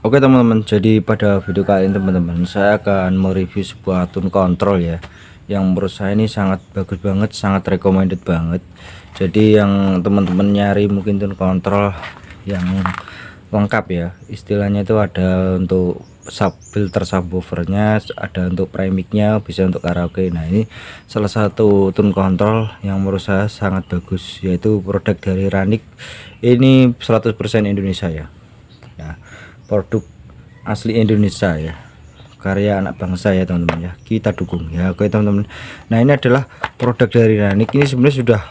Oke teman-teman, jadi pada video kali ini teman-teman saya akan mereview sebuah tune control ya, yang menurut saya ini sangat bagus banget, sangat recommended banget. Jadi yang teman-teman nyari mungkin tune control yang lengkap ya, istilahnya itu ada untuk filter subwoofernya, ada untuk premixnya, bisa untuk karaoke. Nah ini salah satu tune control yang menurut saya sangat bagus, yaitu produk dari Ranik. Ini 100% Indonesia ya. Nah, produk asli Indonesia ya, karya anak bangsa ya teman-teman ya, kita dukung ya. Oke teman-teman, nah ini adalah produk dari Ranik. Ini sebenarnya sudah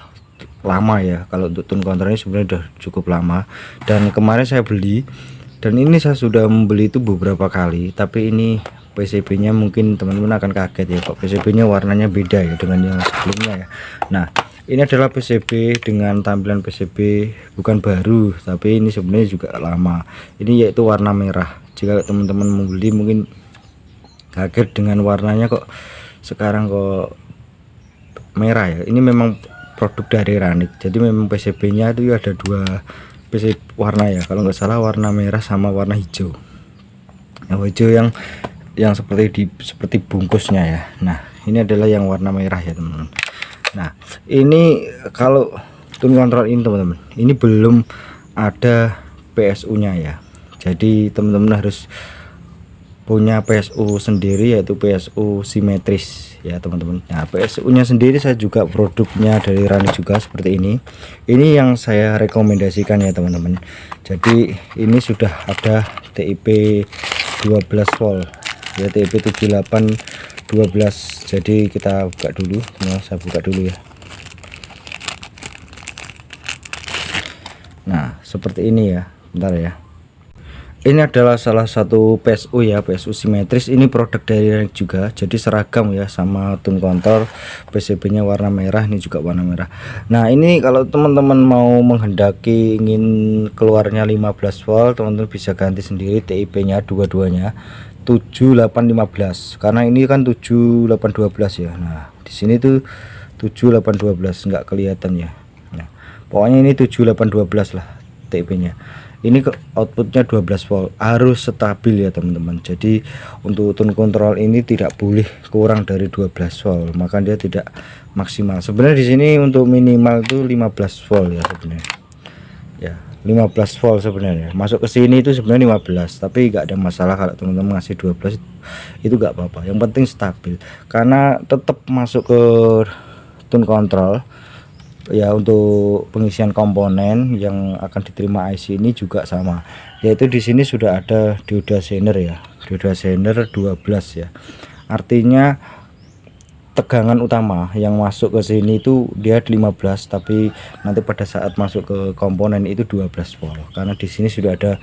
lama ya, kalau untuk tune counter ini sebenarnya sudah cukup lama, dan kemarin saya beli, dan ini saya sudah membeli itu beberapa kali, tapi ini PCB nya mungkin teman-teman akan kaget ya, kok PCB nya warnanya beda ya dengan yang sebelumnya ya. Nah ini adalah PCB dengan tampilan PCB bukan baru, tapi ini sebenarnya juga lama. Ini yaitu warna merah. Jika teman-teman membeli mungkin kaget dengan warnanya, kok sekarang kok merah ya. Ini memang produk dari Ranik. Jadi memang PCB nya itu ada dua PCB warna ya, kalau nggak salah warna merah sama warna hijau. Yang hijau yang seperti bungkusnya ya. Nah ini adalah yang warna merah ya teman-teman. Nah ini kalau tune control ini teman-teman, ini belum ada PSU nya ya, jadi teman-teman harus punya PSU sendiri, yaitu PSU simetris ya teman-teman. Nah PSU nya sendiri saya juga produknya dari Ranik juga seperti ini yang saya rekomendasikan ya teman-teman. Jadi ini sudah ada TIP 12 volt ya, TIP 7812. jadi kita buka dulu. Nah saya buka dulu ya. Nah seperti ini ya, bentar ya. Ini adalah salah satu PSU ya, PSU simetris. Ini produk dari Ranik juga, jadi seragam ya sama tune control. PCB nya warna merah, ini juga warna merah. Nah ini kalau teman-teman mau menghendaki ingin keluarnya 15 volt, teman-teman bisa ganti sendiri TIP nya dua-duanya 7815, karena ini kan 7812 ya. Nah di sini tuh 7812 nggak kelihatan ya. Nah pokoknya ini 7812 lah TIP nya. Ini ke outputnya 12 volt, harus stabil ya teman-teman. Jadi untuk tune control ini tidak boleh kurang dari 12 volt, maka dia tidak maksimal. Sebenarnya di sini untuk minimal itu 15 volt ya sebenarnya ya, 15 volt sebenarnya. Masuk ke sini itu sebenarnya 15, tapi nggak ada masalah kalau teman-teman ngasih 12, itu nggak apa-apa, yang penting stabil, karena tetap masuk ke tune control ya. Untuk pengisian komponen yang akan diterima IC ini juga sama, yaitu di sini sudah ada dioda zener ya, dioda zener 12 ya. Artinya tegangan utama yang masuk ke sini itu dia 15, tapi nanti pada saat masuk ke komponen itu 12 volt, karena di sini sudah ada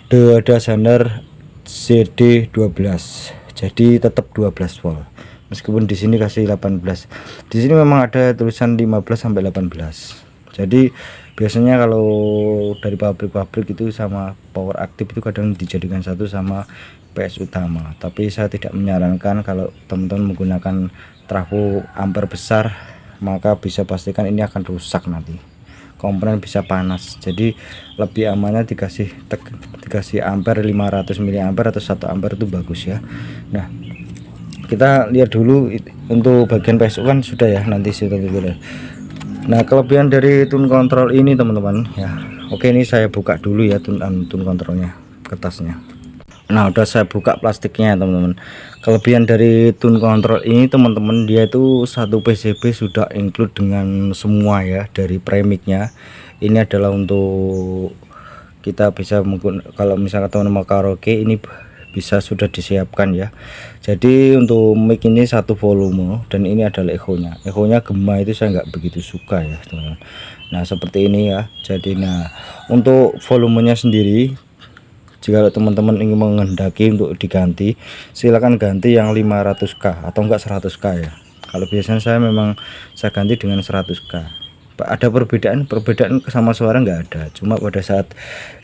dioda zener CD 12, jadi tetap 12 volt. Meskipun di sini kasih 18, di sini memang ada tulisan 15 sampai 18. Jadi biasanya kalau dari pabrik-pabrik itu sama power aktif itu kadang dijadikan satu sama PS utama, tapi saya tidak menyarankan. Kalau teman-teman menggunakan trafo ampere besar, maka bisa pastikan ini akan rusak, nanti komponen bisa panas. Jadi lebih amannya dikasih ampere 500 mA atau 1 ampere itu bagus ya. Nah kita lihat dulu untuk bagian PSU kan sudah ya, nanti sudah dulu. Nah kelebihan dari tune control ini teman-teman ya. Oke ini saya buka dulu ya tune controlnya, kertasnya. Nah udah saya buka plastiknya teman-teman. Kelebihan dari tune control ini teman-teman, dia itu satu PCB sudah include dengan semua ya, dari premixnya. Ini adalah untuk kita bisa menggunakan, kalau misalnya teman-teman mau karaoke, ini bisa sudah disiapkan ya. Jadi untuk mic ini satu volume, dan ini adalah echonya gema, itu saya nggak begitu suka ya teman-teman. Nah seperti ini ya. Jadi nah untuk volumenya sendiri, jika teman-teman ingin menghendaki untuk diganti, silakan ganti yang 500k atau enggak 100k ya. Kalau biasanya saya ganti dengan 100k. Ada perbedaan sama suara nggak ada, cuma pada saat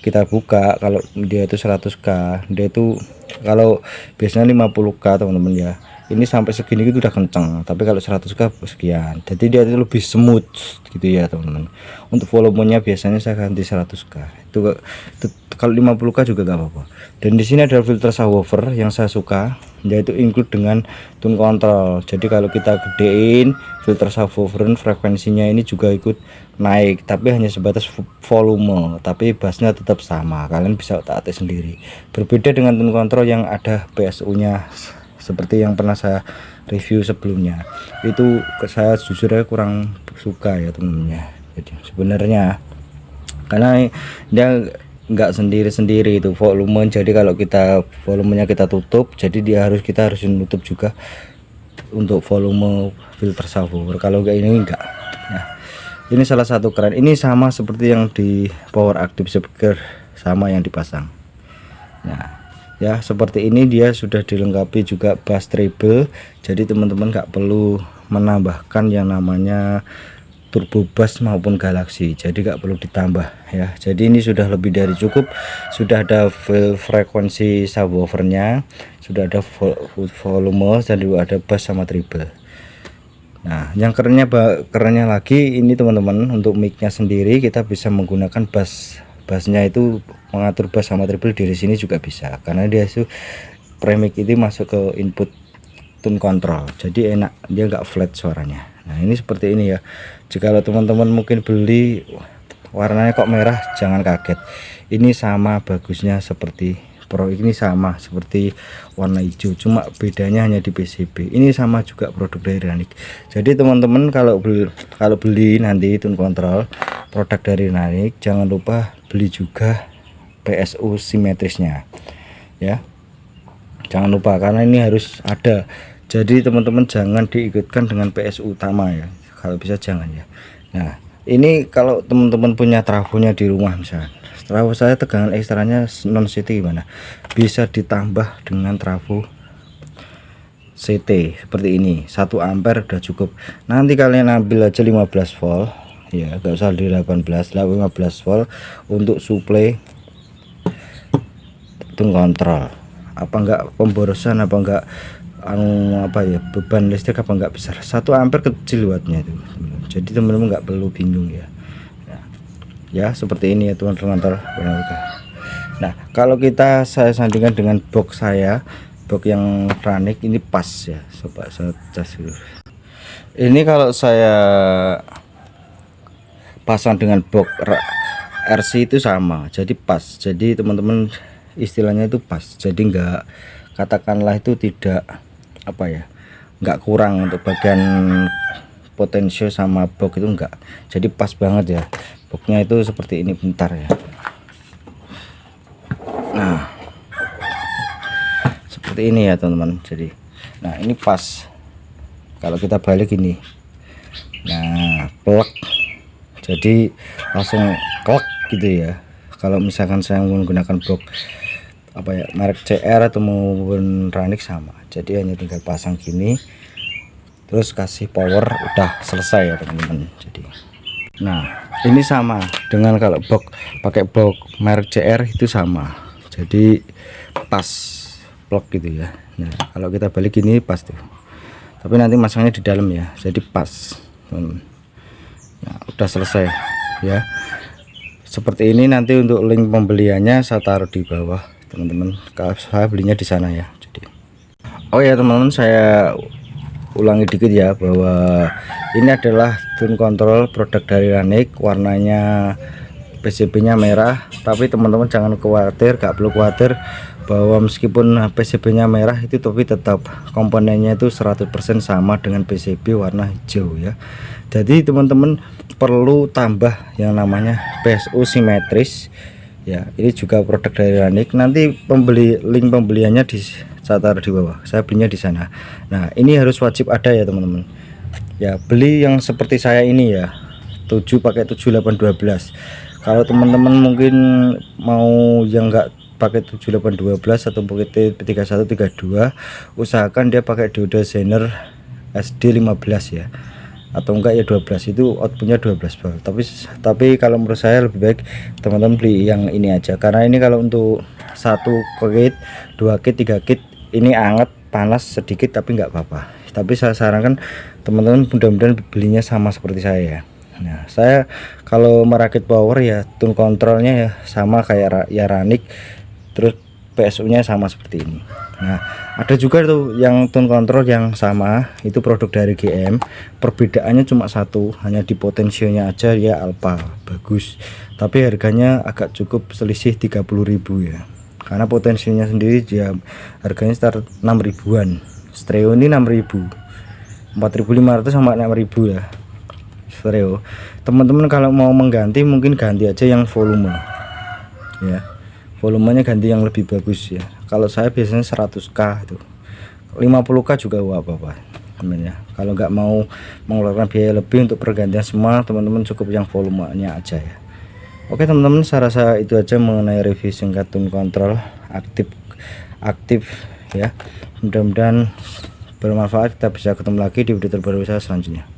kita buka, kalau dia itu 100k, dia itu kalau biasanya 50k teman-teman ya, ini sampai segini itu udah kenceng, tapi kalau 100k sekian, jadi dia itu lebih smooth gitu ya teman-teman. Untuk volumenya biasanya saya ganti 100k itu kalau 50k juga gak apa-apa. Dan di sini ada filter subwoofer yang saya suka, yaitu include dengan tune control. Jadi kalau kita gedein filter subwoofer, frekuensinya ini juga ikut naik, tapi hanya sebatas volume, tapi bassnya tetap sama. Kalian bisa otak-atik sendiri, berbeda dengan tune control yang ada PSU nya seperti yang pernah saya review sebelumnya. Itu saya jujur aja kurang suka ya temennya. Jadi sebenarnya karena dia nggak sendiri-sendiri itu volume, jadi kalau kita volumenya kita tutup, jadi kita harus nutup juga untuk volume filter subwoofer. Kalau enggak ini enggak. Nah, ini salah satu keren. Ini sama seperti yang di power active speaker, sama yang dipasang. Nah ya, seperti ini dia sudah dilengkapi juga bass treble, jadi teman-teman nggak perlu menambahkan yang namanya turbo bass maupun galaxy, jadi nggak perlu ditambah ya. Jadi ini sudah lebih dari cukup, sudah ada frekuensi subwoofernya, sudah ada volume, dan juga ada bass sama treble. Nah yang kerennya lagi ini teman-teman, untuk mic-nya sendiri kita bisa menggunakan bassnya itu mengatur bass sama treble dari sini juga bisa, karena dia itu premic itu masuk ke input tune control, jadi enak, dia nggak flat suaranya. Nah ini seperti ini ya. Jika teman-teman mungkin beli warnanya kok merah, jangan kaget, ini sama bagusnya seperti Pro, ini sama seperti warna hijau, cuma bedanya hanya di PCB. Ini sama juga produk dari Ranick. Jadi teman-teman kalau beli nanti tune control produk dari Ranick, jangan lupa beli juga PSU simetrisnya ya, jangan lupa, karena ini harus ada. Jadi teman-teman jangan diikutkan dengan PSU utama ya, kalau bisa jangan ya. Nah ini kalau teman-teman punya trafonya di rumah, misalnya trafo saya tegangan ekstranya non CT gimana, bisa ditambah dengan trafo CT seperti ini, 1 ampere udah cukup. Nanti kalian ambil aja 15 volt ya, gak usah di 18 volt untuk suplai tune control. Apa enggak pemborosan, apa enggak beban listrik apa enggak besar, 1 ampere kecil wattnya itu, jadi teman-teman enggak perlu bingung ya. Ya seperti ini ya teman-teman. Nah kalau saya sandingkan dengan box box yang Ranick ini pas ya, coba saya cas dulu. Ini kalau saya pasang dengan box RC itu sama, jadi pas, jadi teman-teman istilahnya itu pas, jadi enggak, katakanlah itu tidak enggak kurang untuk bagian potensio sama box itu enggak, jadi pas banget ya. Boxnya itu seperti ini, bentar ya. Nah seperti ini ya teman-teman. Jadi nah ini pas, kalau kita balik ini, nah plek, jadi langsung klek gitu ya. Kalau misalkan saya menggunakan box merek CR atau maupun Ranick sama, jadi hanya tinggal pasang gini terus kasih power, udah selesai ya teman-teman. Jadi nah ini sama dengan kalau box pakai box merek CR itu sama, jadi pas plug gitu ya. Nah kalau kita balik ini pas tuh, tapi nanti masangnya di dalam ya, jadi pas. Nah udah selesai ya seperti ini. Nanti untuk link pembeliannya saya taruh di bawah teman-teman, kalau saya belinya di sana ya. Jadi oh ya teman-teman, saya ulangi dikit ya, bahwa ini adalah tune control produk dari Ranick, warnanya PCB nya merah, tapi teman-teman jangan khawatir, gak perlu khawatir bahwa meskipun PCB nya merah itu, tapi tetap komponennya itu 100% sama dengan PCB warna hijau ya. Jadi teman-teman perlu tambah yang namanya PSU simetris ya. Ini juga produk dari Ranick, nanti link pembeliannya saya taruh di bawah, saya belinya di sana. Nah ini harus wajib ada ya teman-teman ya, beli yang seperti saya ini ya, 7 pakai 7812. Kalau teman-teman mungkin mau yang enggak pakai 7812 atau pakai T3132, usahakan dia pakai dioda Zener SD15 ya, atau enggak ya 12, itu outputnya 12 volt. Tapi kalau menurut saya lebih baik teman-teman beli yang ini aja, karena ini kalau untuk 1 kit, 2 kit, 3 kit ini anget, panas sedikit tapi nggak apa-apa. Tapi saya sarankan teman-teman mudah-mudahan belinya sama seperti saya ya. Nah, saya kalau merakit power ya tune kontrolnya ya sama kayak Yaranix, terus PSU nya sama seperti ini. Nah, ada juga tuh yang tune control yang sama, itu produk dari GM, perbedaannya cuma satu, hanya di potensionya aja ya alpha bagus, tapi harganya agak cukup selisih 30.000 ya, karena potensinya sendiri dia harganya start 6 ribuan, stereo ini 6.000, 4.500 sama 6.000 ya stereo. Teman-teman kalau mau mengganti mungkin ganti aja yang volume ya, volumenya ganti yang lebih bagus ya. Kalau saya biasanya 100k itu, 50k juga apa-apa teman-teman ya. Kalau nggak mau mengeluarkan biaya lebih untuk pergantian semua, teman-teman cukup yang volumenya aja ya. Oke teman-teman, saya rasa itu aja mengenai review singkat tune control aktif ya. Mudah-mudahan bermanfaat. Kita bisa ketemu lagi di video terbaru saya selanjutnya.